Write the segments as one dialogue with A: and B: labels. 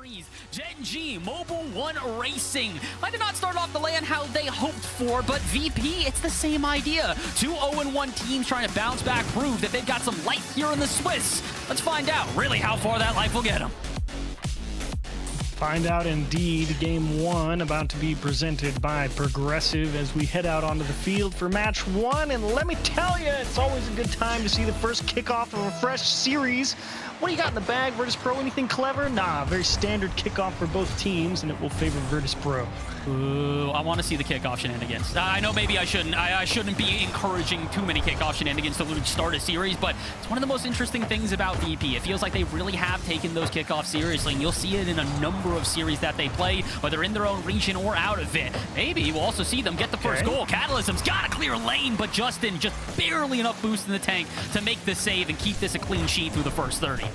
A: freeze. GENG, Mobile 1 Racing. I did not start off the LAN how they hoped for, but VP, it's the same idea. Two 0-1 teams trying to bounce back, prove that they've got some life here in the Swiss. Let's find out really how far that life will get them.
B: Find out indeed. Game 1 about to be presented by Progressive as we head out onto the field for match 1. And let me tell you, it's always a good time to see the first kickoff of a fresh series. What do you got in the bag, Virtus.pro? Anything clever? Nah, very standard kickoff for both teams, and it will favor Virtus.pro.
A: Ooh, I want to see the kickoff shenanigans. I know maybe I shouldn't. I shouldn't be encouraging too many kickoff shenanigans to start a series, but it's one of the most interesting things about VP. It feels like they really have taken those kickoffs seriously, and you'll see it in a number of series that they play, whether in their own region or out of it. Maybe we'll also see them get the first goal. Catalysm's got a clear lane, but Justin just barely enough boost in the tank to make the save and keep this a clean sheet through the first 30.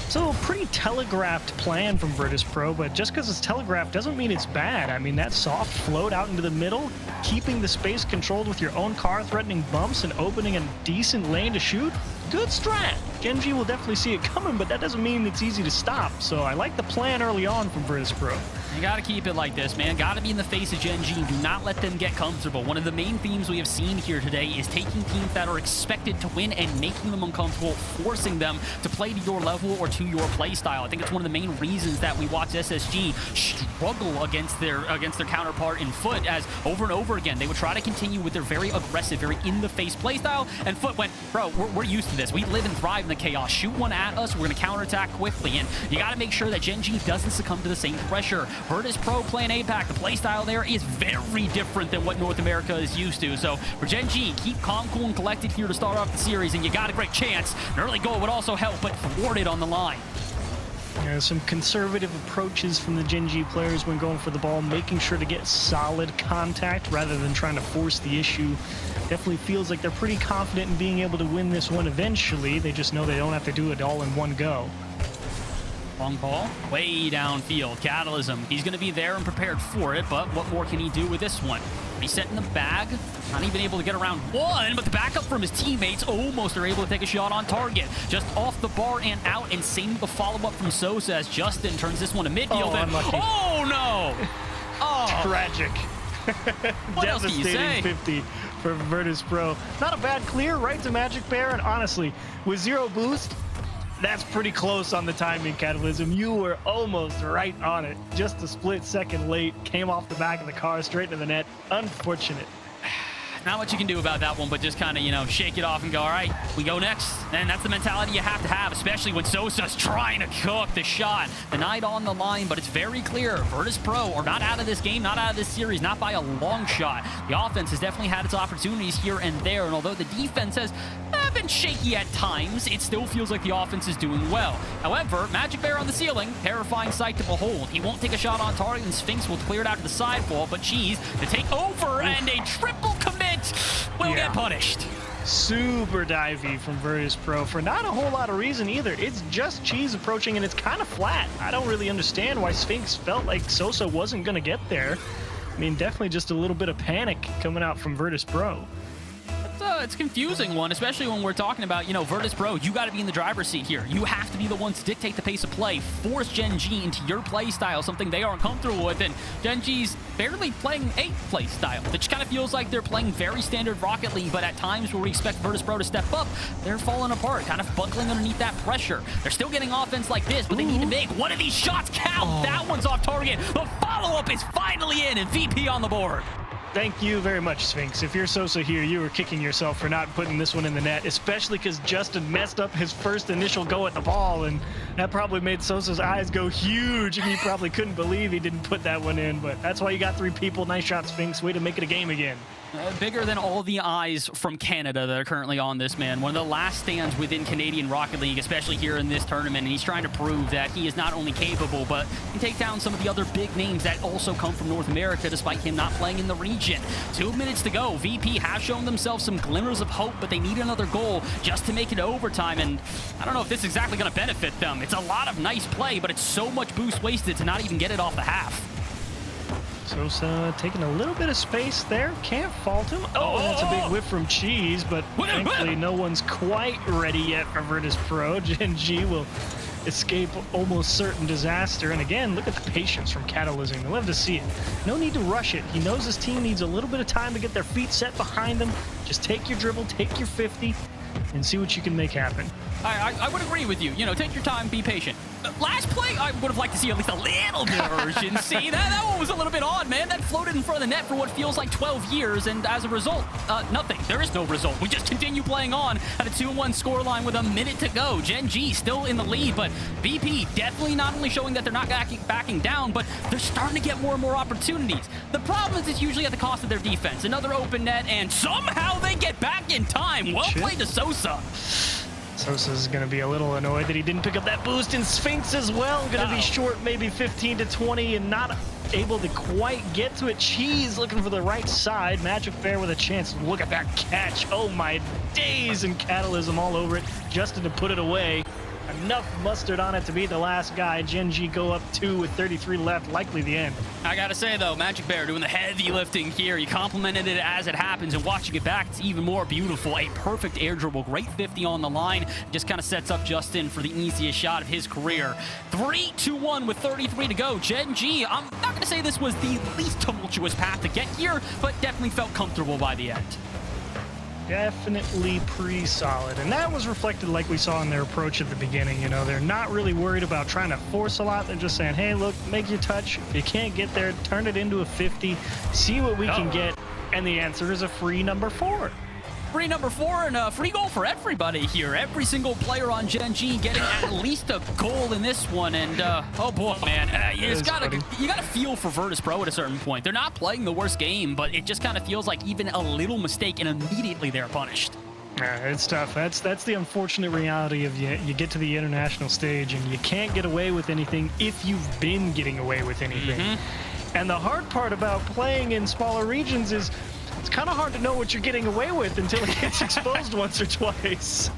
B: So a pretty telegraphed plan from Virtus.pro, but just because it's telegraphed doesn't mean it's bad. I mean, that soft float out into the middle, keeping the space controlled with your own car, threatening bumps and opening a decent lane to shoot, good strat. GENG will definitely see it coming, but that doesn't mean it's easy to stop. So I like the plan early on from Virtus.pro.
A: You gotta keep it like this, man. Gotta be in the face of GENG. Do not let them get comfortable. One of the main themes we have seen here today is taking teams that are expected to win and making them uncomfortable, forcing them to play to your level or to your play style. I think it's one of the main reasons that we watch SSG struggle against their counterpart in Foot, as over and over again they would try to continue with their very aggressive, very in-the-face play style, and Foot went, bro, we're used to this. We live and thrive in the chaos. Shoot one at us, we're gonna counterattack quickly, and you gotta make sure that GENG doesn't succumb to the same pressure. Virtus.pro playing APAC, the playstyle there is very different than what North America is used to. So for GENG, keep calm, cool, and collected here to start off the series, and you got a great chance. An early goal would also help, but thwarted on the line.
B: Some conservative approaches from the GENG players when going for the ball, making sure to get solid contact rather than trying to force the issue. Definitely feels like they're pretty confident in being able to win this one eventually. They just know they don't have to do it all in one go.
A: Long ball, way downfield. Catalysm, he's going to be there and prepared for it, but what more can he do with this one? Reset in the bag, not even able to get around one, but the backup from his teammates almost are able to take a shot on target. Just off the bar and out, and same the follow-up from Sosa as Justin turns this one to midfield. Oh, no! Oh.
B: Tragic.
A: What else can you say?
B: 50 for Virtus.pro. Not a bad clear, right to Magic Bear, and honestly, with zero boost, that's pretty close on the timing, Catalysm. You were almost right on it. Just a split second late. Came off the back of the car, straight into the net. Unfortunate.
A: Not much you can do about that one, but just kind of, you know, shake it off and go, all right, we go next. And that's the mentality you have to have, especially when Sosa's trying to cook the shot. The night on the line, but it's very clear. Virtus.pro are not out of this game, not out of this series, not by a long shot. The offense has definitely had its opportunities here and there, and although the defense has been shaky at times, it still feels like the offense is doing well. However, Magic Bear on the ceiling, terrifying sight to behold. He won't take a shot on target, and Sphinx will clear it out to the sidewall, but Cheese to take over, and a triple commit will get punished.
B: Super divey from Virtus.pro for not a whole lot of reason either. It's just Cheese approaching, and it's kind of flat. I don't really understand why Sphinx felt like Sosa wasn't going to get there. I mean, definitely just a little bit of panic coming out from Virtus.pro.
A: It's a confusing one, especially when we're talking about, you know, Virtus.pro, you got to be in the driver's seat here. You have to be the one to dictate the pace of play, force GENG into your play style, something they aren't comfortable with, and GENG's barely playing a play style. It just kind of feels like they're playing very standard Rocket League, but at times where we expect Virtus.pro to step up, they're falling apart, kind of buckling underneath that pressure. They're still getting offense like this, but they need to make one of these shots count. That one's off target. The follow-up is finally in, and VP on the board.
B: Thank you very much, Sphinx. If you're Sosa here, you were kicking yourself for not putting this one in the net, especially because Justin messed up his first initial go at the ball, and that probably made Sosa's eyes go huge, and he probably couldn't believe he didn't put that one in, but that's why you got 3 people. Nice shot, Sphinx. Way to make it a game again.
A: Bigger than all the eyes from Canada that are currently on this man. One of the last stands within Canadian Rocket League, especially here in this tournament, and he's trying to prove that he is not only capable, but can take down some of the other big names that also come from North America, despite him not playing in the region. 2 minutes to go. VP has shown themselves some glimmers of hope, but they need another goal just to make it overtime, and I don't know if this is exactly going to benefit them. It's a lot of nice play, but it's so much boost wasted to not even get it off the half.
B: Sosa taking a little bit of space there. Can't fault him. Oh, that's a big whip from Cheese, but thankfully no one's quite ready yet for Virtus.pro. GENG will escape almost certain disaster. And again, look at the patience from Catalysm. You'll love to see it. No need to rush it. He knows his team needs a little bit of time to get their feet set behind them. Just take your dribble, take your 50, and see what you can make happen.
A: I would agree with you. You know, take your time, be patient. Last play, I would have liked to see at least a little bit of urgency. That one was a little bit odd, man. That floated in front of the net for what feels like 12 years, and as a result, nothing. There is no result. We just continue playing on at a 2-1 scoreline with a minute to go. GENG still in the lead, but VP definitely not only showing that they're not backing down, but they're starting to get more and more opportunities. The problem is it's usually at the cost of their defense. Another open net, and somehow they get back in time. Well played to Sosa.
B: Sosa's going to be a little annoyed that he didn't pick up that boost, and Sphinx as well. Going to be short maybe 15 to 20 and not able to quite get to it. Cheese looking for the right side. Magic Bear with a chance. Look at that catch. Oh my days, and Catalysm all over it. Justin to put it away. Enough mustard on it to be the last guy. GENG go up 2 with 33 left, likely the end.
A: I gotta say though, Magic Bear doing the heavy lifting here. He complimented it as it happens, and watching it back, it's even more beautiful. A perfect air dribble, great 50 on the line. Just kind of sets up Justin for the easiest shot of his career. 3-2-1 with 33 to go. GENG, I'm not gonna say this was the least tumultuous path to get here, but definitely felt comfortable by the end.
B: Definitely pretty solid, and that was reflected like we saw in their approach at the beginning. You know, they're not really worried about trying to force a lot. They're just saying, hey, look, make your touch. If you can't get there, turn it into a 50, see what we can get, and the answer is a free number 4.
A: Free number 4 and a free goal for everybody here. Every single player on GENG getting at least a goal in this one. And oh boy, man, you gotta feel for Virtus.pro at a certain point. They're not playing the worst game, but it just kind of feels like even a little mistake and immediately they're punished.
B: Yeah, it's tough. That's the unfortunate reality of you get to the international stage and you can't get away with anything if you've been getting away with anything. And the hard part about playing in smaller regions is it's kind of hard to know what you're getting away with until it gets exposed once or twice.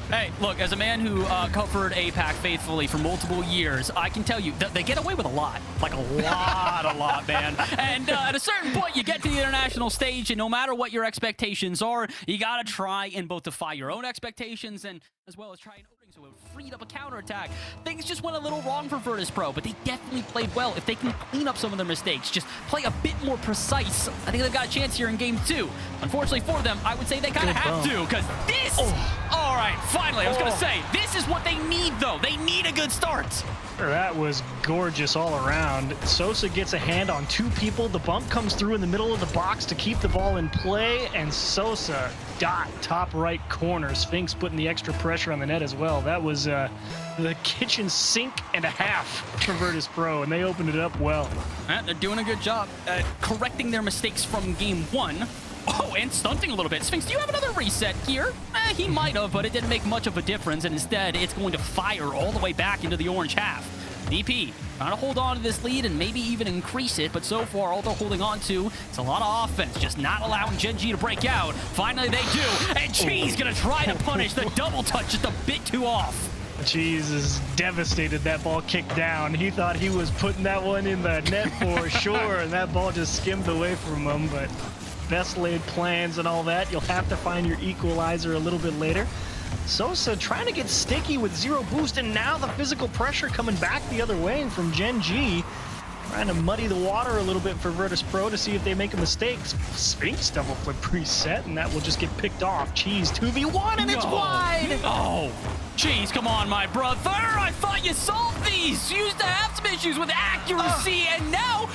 A: Hey, look, as a man who covered APAC faithfully for multiple years, I can tell you that they get away with a lot. Like a lot, man. And at a certain point, you get to the international stage, and no matter what your expectations are, you got to try and both defy your own expectations and as well as try and opening, so it freed up a counterattack. Things just went a little wrong for Virtus.pro, but they definitely played well. If they can clean up some of their mistakes, just play a bit more precise, I think they've got a chance here in game 2. Unfortunately for them, I would say they kind of have to, because this... All right, finally, I was going to say, this is what they need, though. They need a good start.
B: That was gorgeous all around. Sosa gets a hand on 2 people. The bump comes through in the middle of the box to keep the ball in play, and Sosa dot top right corner. Sphinx putting the extra pressure on the net as well. That was the kitchen sink and a half for Virtus.pro, and they opened it up well.
A: They're doing a good job correcting their mistakes from game 1. Oh, and stunting a little bit. Sphinx, do you have another reset here? He might have, but it didn't make much of a difference, and instead, it's going to fire all the way back into the orange half. DP trying to hold on to this lead and maybe even increase it, but so far, all they're holding on to is a lot of offense, just not allowing GENG to break out. Finally, they do, and Cheese gonna try to punish the double touch just a bit too off.
B: Cheese is devastated. That ball kicked down. He thought he was putting that one in the net for sure, and that ball just skimmed away from him, but best laid plans and all that. You'll have to find your equalizer a little bit later. Sosa trying to get sticky with 0 boost, and now the physical pressure coming back the other way from GENG. Trying to muddy the water a little bit for Virtus.pro to see if they make a mistake. Sphinx double flip preset, and that will just get picked off. Cheese 2v1, and it's wide!
A: Oh, Cheese, come on, my brother. I thought you solved these. You used to have some issues with accuracy, and now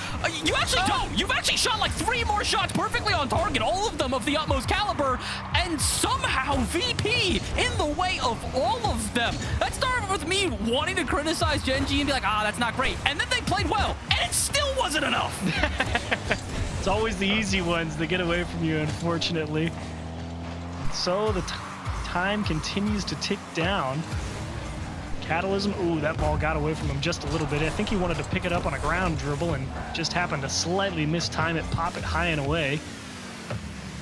A: you actually don't. You've actually shot like 3 more shots perfectly on target, all of them of the utmost caliber, and somehow VP in the way of all of them. That started with me wanting to criticize GENG and be like, that's not great. And then they played well, and it still wasn't enough.
B: It's always the easy ones that get away from you, unfortunately. So the time continues to tick down. Catalysm, ooh, that ball got away from him just a little bit. I think he wanted to pick it up on a ground dribble and just happened to slightly mistime it, pop it high and away.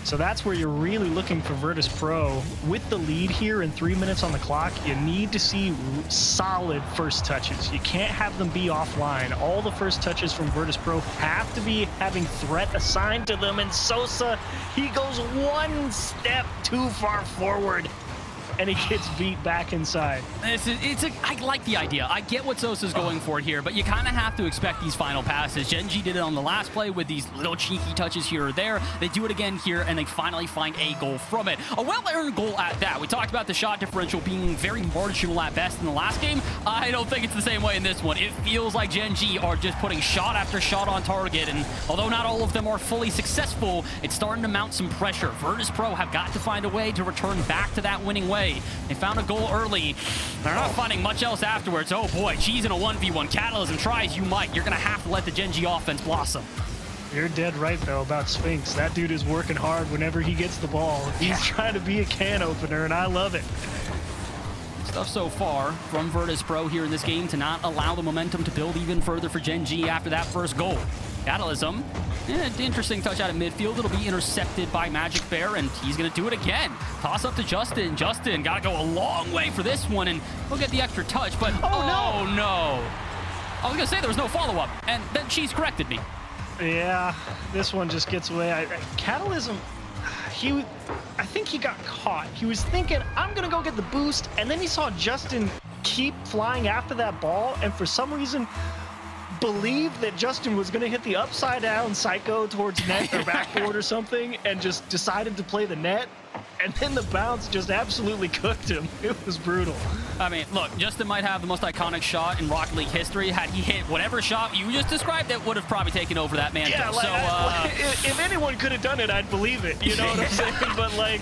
B: So that's where you're really looking for Virtus.pro. With the lead here and 3 minutes on the clock, you need to see solid first touches. You can't have them be offline. All the first touches from Virtus.pro have to be having threat assigned to them, and Sosa, he goes 1 step too far forward. and he gets beat back inside.
A: I like the idea. I get what Sosa's going for here, but you kind of have to expect these final passes. GENG did it on the last play with these little cheeky touches here or there. They do it again here, and they finally find a goal from it. A well-earned goal at that. We talked about the shot differential being very marginal at best in the last game. I don't think it's the same way in this one. It feels like GENG are just putting shot after shot on target, and although not all of them are fully successful, it's starting to mount some pressure. Virtus.pro have got to find a way to return back to that winning way. They found a goal early. They're not finding much else afterwards. Oh boy, Cheese in a 1v1. Catalysm tries, you might. You're going to have to let the GENG offense blossom.
B: You're dead right, though, about Sphinx. That dude is working hard whenever he gets the ball. He's trying to be a can opener, and I love it.
A: Stuff so far from Virtus.pro here in this game to not allow the momentum to build even further for GENG after that first goal. Catalysm, interesting touch out of midfield. It'll be intercepted by Magic Bear, and he's going to do it again. Toss up to Justin. Justin got to go a long way for this one, and he'll get the extra touch, but oh no. I was going to say there was no follow-up, and then Cheese corrected me.
B: Yeah, this one just gets away. Catalysm, I think he got caught. He was thinking, I'm going to go get the boost, and then he saw Justin keep flying after that ball, and for some reason believed that Justin was going to hit the upside down psycho towards net or backboard or something, and just decided to play the net, and then the bounce just absolutely cooked him. It was brutal.
A: I mean, look, Justin might have the most iconic shot in Rocket League history. Had he hit whatever shot you just described, it would have probably taken over that man.
B: Yeah, like, if anyone could have done it, I'd believe it. You know what I'm saying? But like,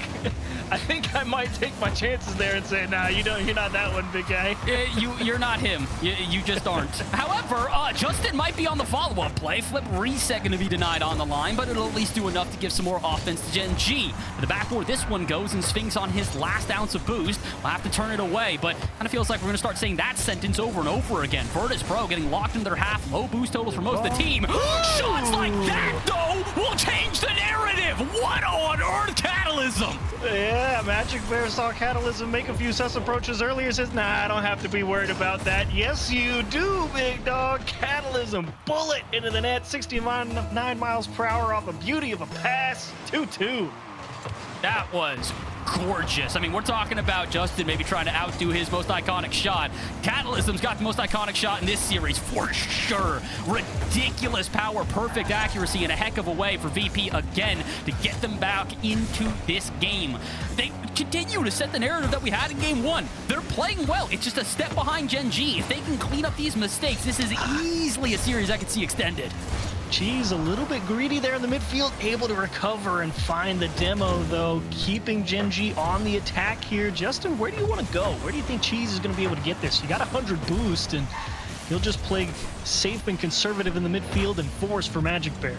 B: I think I might take my chances there and say, nah, you're not that one, big guy.
A: You're not him. You just aren't. However, Justin might be on the follow-up play. Flip reset going to be denied on the line, but it'll at least do enough to give some more offense to GENG. To the backboard, this one goes, and Sphinx on his last ounce of boost will have to turn it away, but kind of feels like we're going to start saying that sentence over and over again. Virtus.pro getting locked in their half, low boost totals for most of the team. Shots like that, though, will change the narrative. What on earth, Catalysm?
B: Yeah, Magic Bear saw Catalysm make a few sus approaches earlier, says, nah, I don't have to be worried about that. Yes, you do, big dog. Catalysm, bullet into the net, 69 miles per hour off a beauty of a pass, 2-2.
A: That was gorgeous. I mean, we're talking about Justin maybe trying to outdo his most iconic shot. Catalysm's got the most iconic shot in this series for sure. Ridiculous power, perfect accuracy, and a heck of a way for VP again to get them back into this game. They continue to set the narrative that we had in game one. They're playing well. It's just a step behind GENG. If they can clean up these mistakes, this is easily a series I could see extended.
B: Cheese a little bit greedy there in the midfield, able to recover and find the demo, though, keeping GENG on the attack here. Justin, where do you want to go? Where do you think Cheese is going to be able to get this? You got 100 boost, and he'll just play safe and conservative in the midfield and force for Magic Bear.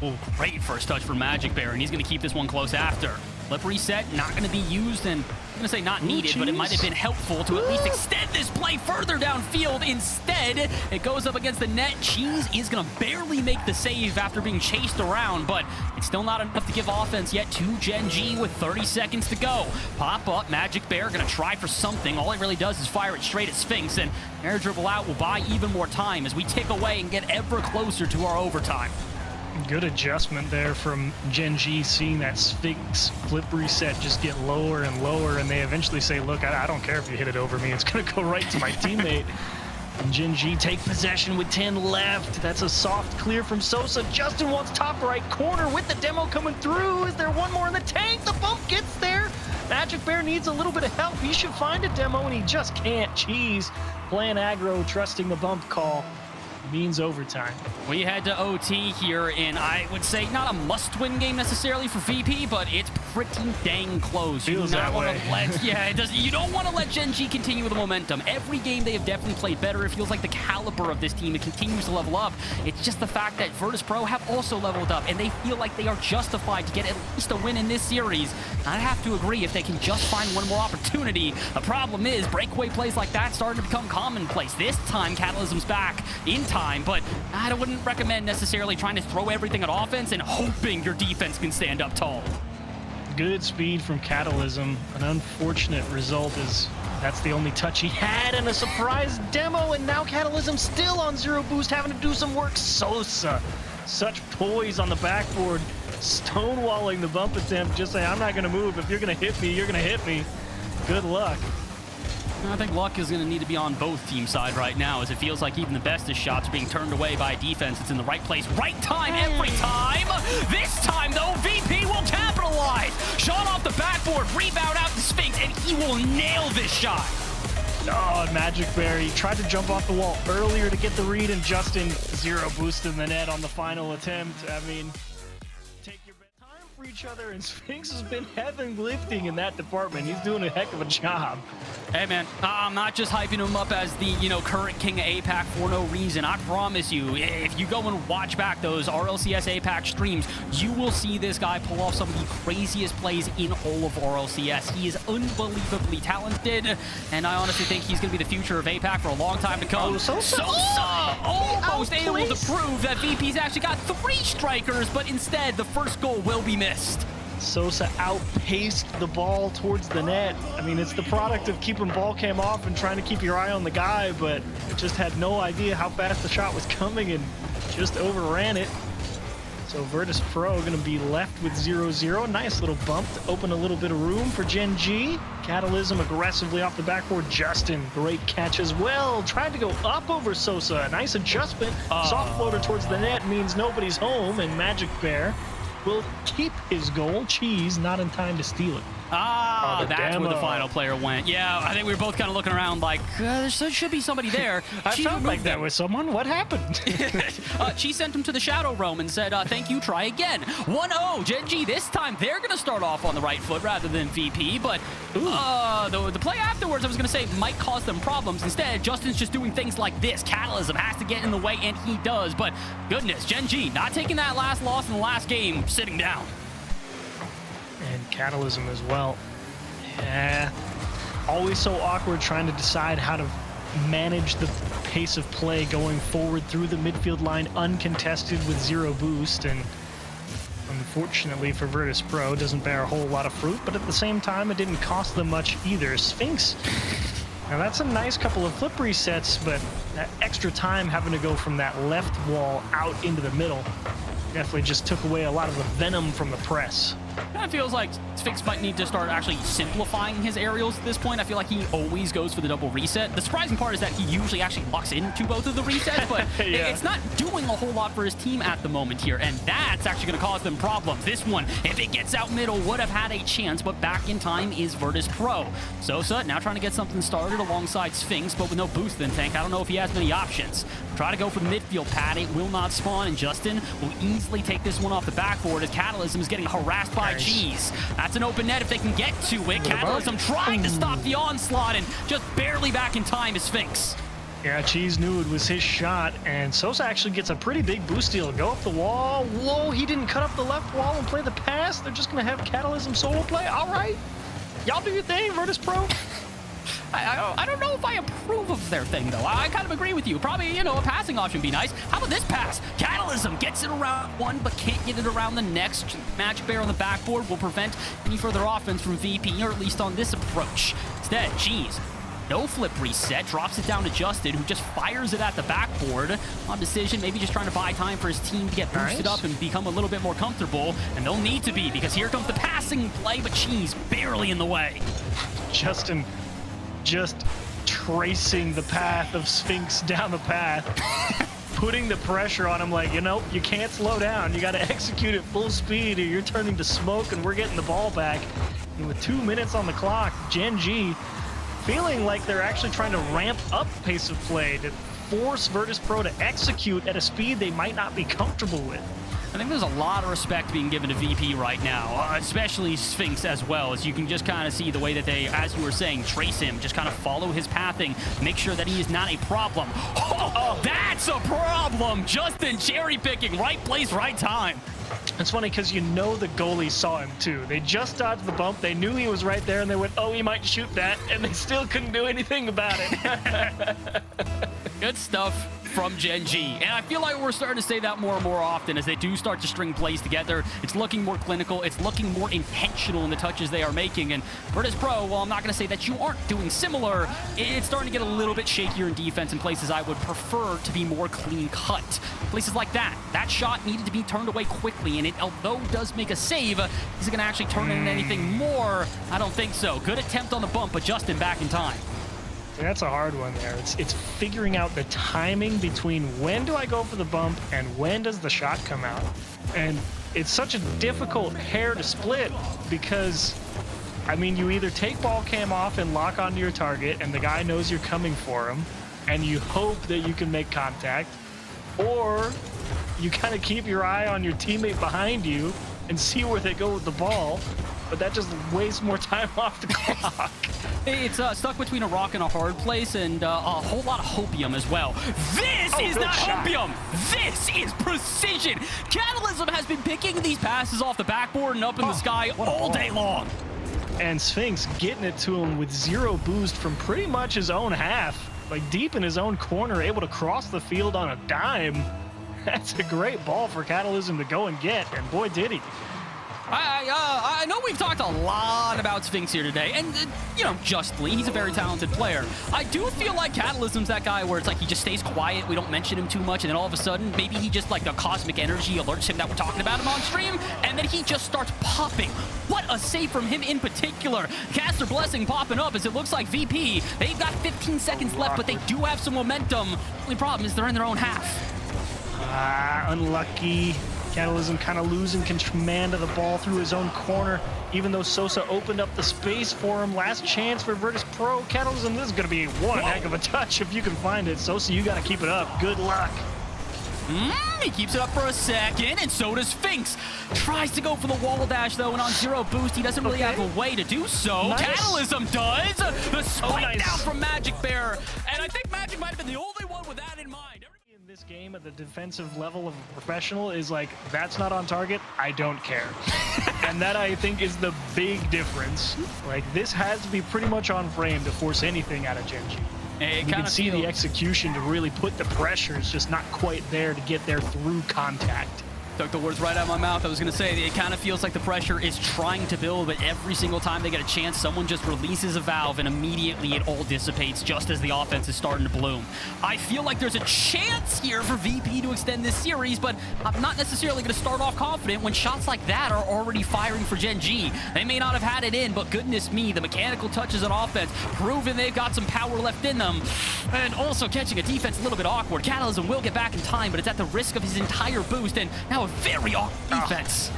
A: Oh, great first touch for Magic Bear, and he's going to keep this one close after. Flip reset, not going to be used, and I'm going to say not needed, but it might have been helpful to at least extend this play further downfield. Instead, it goes up against the net. Cheese is going to barely make the save after being chased around, but it's still not enough to give offense yet to GENG with 30 seconds to go. Pop up, Magic Bear going to try for something. All it really does is fire it straight at Sphinx, and air dribble out will buy even more time as we tick away and get ever closer to our overtime.
B: Good adjustment there from GENG, seeing that Sphinx flip reset just get lower and lower, and they eventually say, look, I don't care if you hit it over me, it's going to go right to my teammate. And GENG take possession with 10 left. That's a soft clear from Sosa. Justin wants top right corner with the demo coming through. Is there one more in the tank? The bump gets there. Magic Bear needs a little bit of help. He should find a demo, and he just can't. Cheese playing aggro, trusting the bump call. Means overtime.
A: We head to OT here in, I would say, not a must-win game necessarily for VP, but it's pretty dang close.
B: Feels that way.
A: Yeah, it does. You don't want to let GENG continue with the momentum. Every game they have definitely played better. It feels like the caliber of this team, it continues to level up. It's just the fact that Virtus.pro have also leveled up, and they feel like they are justified to get at least a win in this series. I have to agree, if they can just find one more opportunity. The problem is, breakaway plays like that starting to become commonplace. This time, Catalysm's back in time, but I wouldn't recommend necessarily trying to throw everything at offense and hoping your defense can stand up tall.
B: Good speed from Catalysm. An unfortunate result is that's the only touch he had, and a surprise demo, and now Catalysm still on 0 boost, having to do some work. Sosa, such poise on the backboard, stonewalling the bump attempt, just saying, I'm not going to move. If you're going to hit me, you're going to hit me. Good luck.
A: I think luck is going to need to be on both team side right now, as it feels like even the bestest shots are being turned away by a defense that's in the right place, right time, every time. This time, though, VP will capitalize. Shot off the backboard, rebound out to Sphinx, and he will nail this shot.
B: Oh, and Magic Bear, he tried to jump off the wall earlier to get the read, and Justin, 0 boost in the net on the final attempt. I mean, take your time for each other, and Sphinx has been heavy lifting in that department. He's doing a heck of a job.
A: Hey, man, I'm not just hyping him up as the, current king of APAC for no reason. I promise you, if you go and watch back those RLCS APAC streams, you will see this guy pull off some of the craziest plays in all of RLCS. He is unbelievably talented, and I honestly think he's going to be the future of APAC for a long time to come.
B: Sosa
A: almost able to prove that VP's actually got 3 strikers, but instead, the first goal will be missed.
B: Sosa outpaced the ball towards the net. I mean, it's the product of keeping ball cam off and trying to keep your eye on the guy, but it just had no idea how fast the shot was coming and just overran it. So Virtus.pro going to be left with 0-0. Nice little bump to open a little bit of room for GENG. Catalysm aggressively off the backboard. Justin, great catch as well. Tried to go up over Sosa. Nice adjustment. Soft floater towards the net means nobody's home, and Magic Bear will keep his goal. Cheese not in time to steal it.
A: That's where the final player went. Yeah, I think we were both kind of looking around like, there should be somebody there.
B: I felt like that was someone. What happened?
A: She sent him to the Shadow Roam and said, thank you, try again. 1-0, GENG. This time, they're going to start off on the right foot rather than VP, but the play afterwards, I was going to say, might cause them problems. Instead, Justin's just doing things like this. Catalysm has to get in the way, and he does, but goodness, GENG not taking that last loss in the last game, sitting down.
B: And Catalysm as well. Yeah, always so awkward trying to decide how to manage the pace of play going forward through the midfield line uncontested with 0 boost, and unfortunately for Virtus.pro doesn't bear a whole lot of fruit, but at the same time it didn't cost them much either. Sphinx, now that's a nice couple of flip resets, but that extra time having to go from that left wall out into the middle definitely just took away a lot of the venom from the press.
A: It feels like Sphinx might need to start actually simplifying his aerials at this point. I feel like he always goes for the double reset. The surprising part is that he usually actually locks into both of the resets, but
B: yeah.
A: It's not doing a whole lot for his team at the moment here, and that's actually going to cause them problems. This one, if it gets out middle, would have had a chance, but back in time is Virtus.pro. Sosa now trying to get something started alongside Sphinx, but with no boost in tank. I don't know if he has many options. Try to go for the midfield pad. It will not spawn, and Justin will easily take this one off the backboard as Catalysm is getting harassed by Cheese. That's an open net if they can get to it. Catalysm trying to stop the onslaught and just barely back in time is Sphinx.
B: Yeah, Cheese knew it was his shot, and Sosa actually gets a pretty big boost steal. Go up the wall. Whoa, he didn't cut up the left wall and play the pass. They're just going to have Catalysm solo play. All right. Y'all do your thing, Virtus.pro.
A: I don't know if I approve of their thing, though. I kind of agree with you. Probably, a passing option would be nice. How about this pass? Catalysm gets it around one, but can't get it around the next. Magic Bear on the backboard will prevent any further offense from VP, or at least on this approach. Instead, Cheese, no flip reset, drops it down to Justin, who just fires it at the backboard. On decision, maybe just trying to buy time for his team to get boosted up and become a little bit more comfortable. And they'll need to be, because here comes the passing play, but Cheese barely in the way.
B: Justin just tracing the path of Sphinx down the path, putting the pressure on him like, you can't slow down. You got to execute at full speed or you're turning to smoke and we're getting the ball back. And with 2 minutes on the clock, GENG feeling like they're actually trying to ramp up pace of play to force Virtus.pro to execute at a speed they might not be comfortable with.
A: I think there's a lot of respect being given to VP right now, especially Sphinx as well, as you can just kind of see the way that they, as you were saying, trace him, just kind of follow his pathing, make sure that he is not a problem. Oh, that's a problem! Justin cherry picking, right place, right time.
B: It's funny because the goalie saw him too. They just dodged the bump, they knew he was right there, and they went, oh, he might shoot that, and they still couldn't do anything about it.
A: Good stuff. from GENG. And I feel like we're starting to say that more and more often as they do start to string plays together. It's looking more clinical. It's looking more intentional in the touches they are making. And Virtus.pro, well, I'm not going to say that you aren't doing similar. It's starting to get a little bit shakier in defense in places I would prefer to be more clean cut. Places like that. That shot needed to be turned away quickly. And it, although does make a save, is it going to actually turn into anything more? I don't think so. Good attempt on the bump, but Justin back in time.
B: That's a hard one there. It's figuring out the timing between when do I go for the bump and when does the shot come out. And it's such a difficult hair to split because, I mean, you either take ball cam off and lock onto your target and the guy knows you're coming for him and you hope that you can make contact, or you kind of keep your eye on your teammate behind you and see where they go with the ball, but that just wastes more time off the clock.
A: It's stuck between a rock and a hard place, and a whole lot of hopium as well. This is not hopium! This is precision! Catalysm has been picking these passes off the backboard and up in the sky all day long.
B: And Sphinx getting it to him with 0 boost from pretty much his own half. Like deep in his own corner, able to cross the field on a dime. That's a great ball for Catalysm to go and get, and boy did he.
A: I know we've talked a lot about Sphinx here today, and, you know, justly, he's a very talented player. I do feel like Catalysm's that guy where it's like he just stays quiet, we don't mention him too much, and then all of a sudden, maybe he just, like, the cosmic energy alerts him that we're talking about him on stream, and then he just starts popping. What a save from him in particular. Caster Blessing popping up as it looks like VP. They've got 15 seconds left, but they do have some momentum. The only problem is they're in their own half.
B: Unlucky. Catalysm kind of losing command of the ball through his own corner, even though Sosa opened up the space for him. Last chance for Virtus.pro. Catalysm, this is going to be one heck of a touch if you can find it. Sosa, you got to keep it up. Good luck.
A: He keeps it up for a second, and so does Sphinx. Tries to go for the wall dash, though, and on 0 boost, he doesn't really have a way to do so. Nice. Catalysm does. The spike down from Magic Bear, and I think Magic might have been the only one with that in mind.
B: This game at the defensive level of a professional is like, that's not on target, I don't care. And that, I think, is the big difference. Like, this has to be pretty much on frame to force anything out of GENG. You can see the execution to really put the pressure. It's just not quite there to get there through contact.
A: Took the words right out of my mouth. I was going to say, it kind of feels like the pressure is trying to build, but every single time they get a chance, someone just releases a valve, and immediately it all dissipates just as the offense is starting to bloom. I feel like there's a chance here for VP to extend this series, but I'm not necessarily going to start off confident when shots like that are already firing for GENG. They may not have had it in, but goodness me, the mechanical touches on offense, proving they've got some power left in them, and also catching a defense a little bit awkward. Catalysm will get back in time, but it's at the risk of his entire boost, and now a very awkward defense.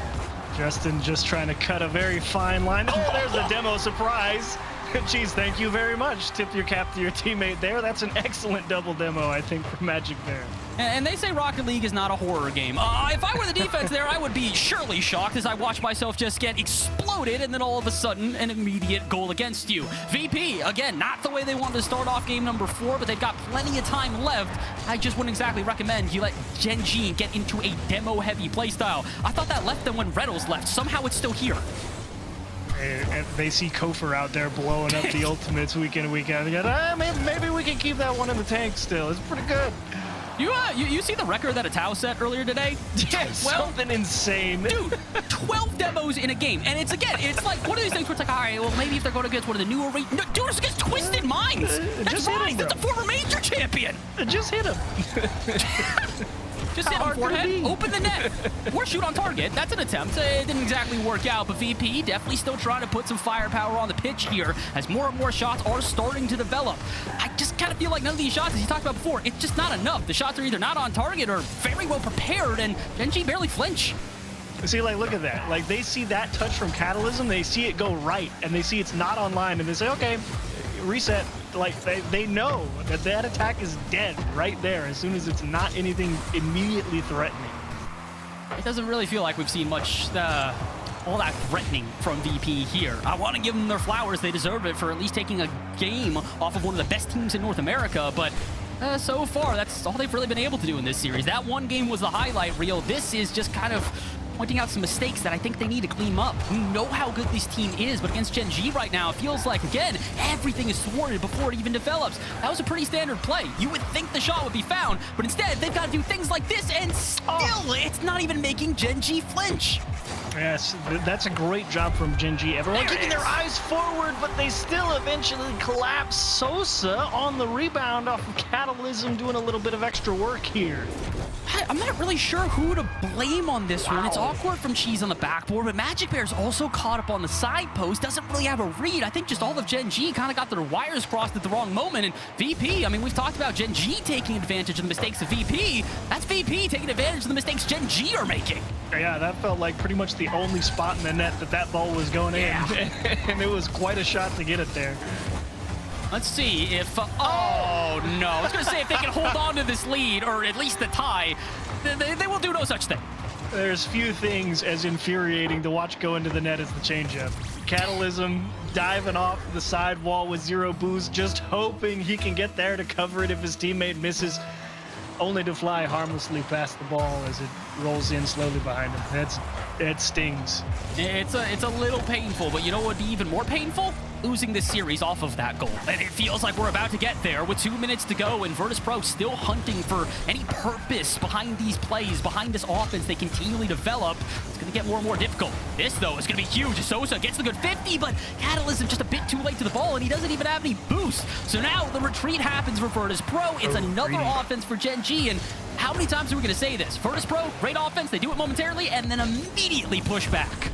B: Justin just trying to cut a very fine line. Oh, there's a demo surprise. Jeez, thank you very much. Tip your cap to your teammate there. That's an excellent double demo, I think, for Magic Bear.
A: And they say Rocket League is not a horror game. If I were the defense there, I would be surely shocked as I watch myself just get exploded and then all of a sudden an immediate goal against you. VP, again, not the way they wanted to start off game number 4, but they've got plenty of time left. I just wouldn't exactly recommend you let GENG get into a demo-heavy playstyle. I thought that left them when Reddles left. Somehow it's still here.
B: And they see Kofor out there blowing up the ultimates week in and week out. They go, maybe we can keep that one in the tank still. It's pretty good.
A: You see the record that Atao set earlier today?
B: Yeah, something insane.
A: Dude, 12 demos in a game. And it's, again, it's like one of these things where it's like, all right, well, maybe if they're going against one of the newer... No, dude, it's against Twisted Minds. That's fine. That's a former major champion.
B: Just hit him.
A: Just hit him forehead, open the net, or shoot on target. That's an attempt. It didn't exactly work out, but VP definitely still trying to put some firepower on the pitch here as more and more shots are starting to develop. I just kind of feel like none of these shots, as you talked about before, it's just not enough. The shots are either not on target or very well prepared, and GENG barely flinch.
B: See, like, look at that. Like, they see that touch from Catalysm, they see it go right, and they see it's not online, and they say, okay, reset. Like, they know that that attack is dead right there as soon as it's not anything immediately threatening.
A: It doesn't really feel like we've seen much all that threatening from VP here. I want to give them their flowers. They deserve it for at least taking a game off of one of the best teams in North America, but so far, that's all they've really been able to do in this series. That one game was the highlight reel. This is just kind of pointing out some mistakes that I think they need to clean up. We know how good this team is, but against Gen G right now, it feels like, again, everything is thwarted before it even develops. That was a pretty standard play. You would think the shot would be found, but instead, they've got to do things like this, and still, it's not even making Gen G flinch.
B: Yes, that's a great job from Gen G. Everyone keeping their eyes forward, but they still eventually collapse. Sosa on the rebound off of Catalysm, doing a little bit of extra work here.
A: I'm not really sure who to blame on this one. It's awkward from Cheese on the backboard, but Magic Bear's also caught up on the side post, doesn't really have a read. I think just all of Gen G kind of got their wires crossed at the wrong moment, and VP, I mean, we've talked about Gen G taking advantage of the mistakes of VP. That's VP taking advantage of the mistakes Gen G are making.
B: Yeah, that felt like pretty much the only spot in the net that ball was going in, and it was quite a shot to get it there.
A: Let's see if, oh no, I was gonna say if they can hold on to this lead, or at least the tie, they will do no such thing.
B: There's few things as infuriating to watch go into the net as the changeup. Catalysm diving off the side wall with 0 boost, just hoping he can get there to cover it if his teammate misses, only to fly harmlessly past the ball as it rolls in slowly behind him. It stings.
A: It's a little painful, but you know what would be even more painful? Losing this series off of that goal. And it feels like we're about to get there with 2 minutes to go, and Virtus.pro still hunting for any purpose behind these plays, behind this offense they continually develop. It's going to get more and more difficult. This, though, is going to be huge. Sosa gets the good 50, but Catalysm just a bit too late to the ball, and he doesn't even have any boost. So now the retreat happens for Virtus.pro. It's another offense for Gen G, and how many times are we going to say this? Virtus.pro, great offense, they do it momentarily, and then immediately push back.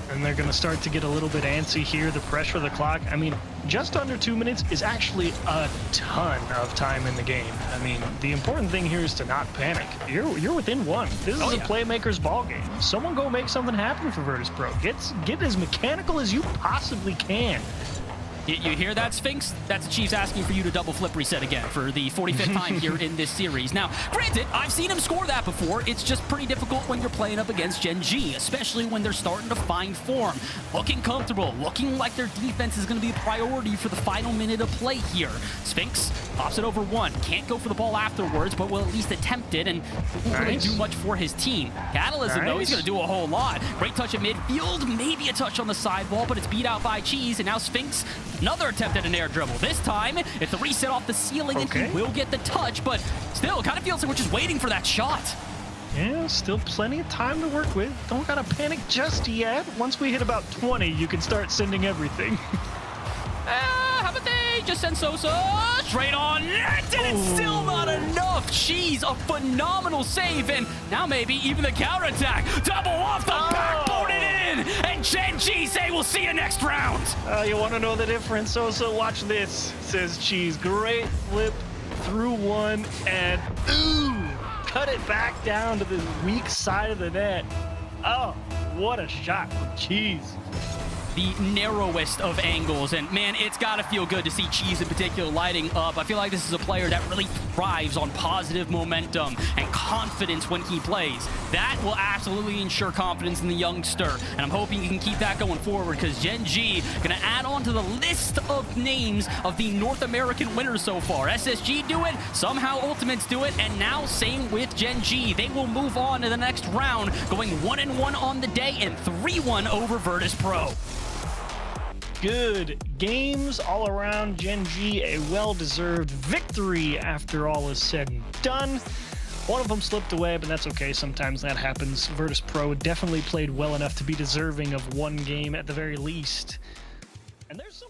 B: And they're going to start to get a little bit antsy here. The pressure of the clock, I mean, just under 2 minutes is actually a ton of time in the game. I mean, the important thing here is to not panic. You're within 1. This is a playmaker's ball game. Someone go make something happen for Virtus.pro. Get as mechanical as you possibly can.
A: You hear that, Sphinx? That's the Chiefs asking for you to double flip reset again for the 45th time here in this series. Now, granted, I've seen him score that before. It's just pretty difficult when you're playing up against Gen G, especially when they're starting to find form. Looking comfortable, looking like their defense is going to be a priority for the final minute of play here. Sphinx pops it over 1. Can't go for the ball afterwards, but will at least attempt it, and won't really do much for his team. Catalysm, though, he's going to do a whole lot. Great touch at midfield, maybe a touch on the sidewall, but it's beat out by Cheese, and now Sphinx, another attempt at an air dribble. This time, it's a reset off the ceiling, and he will get the touch, but still, it kind of feels like we're just waiting for that shot.
B: Yeah, still plenty of time to work with. Don't gotta panic just yet. Once we hit about 20, you can start sending everything.
A: How about they just send Sosa straight on net, and it's still not enough. Jeez, a phenomenal save, and now maybe even the counterattack. Double off the backboard and in, and Gen G say we'll see you next round.
B: You want to know the difference, Sosa? Watch this, says Cheese. Great flip through 1, and cut it back down to the weak side of the net. Oh, what a shot from Cheese.
A: The narrowest of angles, and man, it's got to feel good to see Cheese in particular lighting up. I feel like this is a player that really thrives on positive momentum and confidence when he plays. That will absolutely ensure confidence in the youngster, and I'm hoping he can keep that going forward, because Gen G gonna add on to the list of names of the North American winners so far. SSG do it, somehow Ultimates do it, and now same with Gen G. They will move on to the next round, going 1-1 on the day and 3-1 over Virtus.pro.
B: Good games all around. Gen G, a well-deserved victory after all is said and done. One of them slipped away, but that's okay. Sometimes that happens. Virtus.pro definitely played well enough to be deserving of 1 game at the very least. And there's some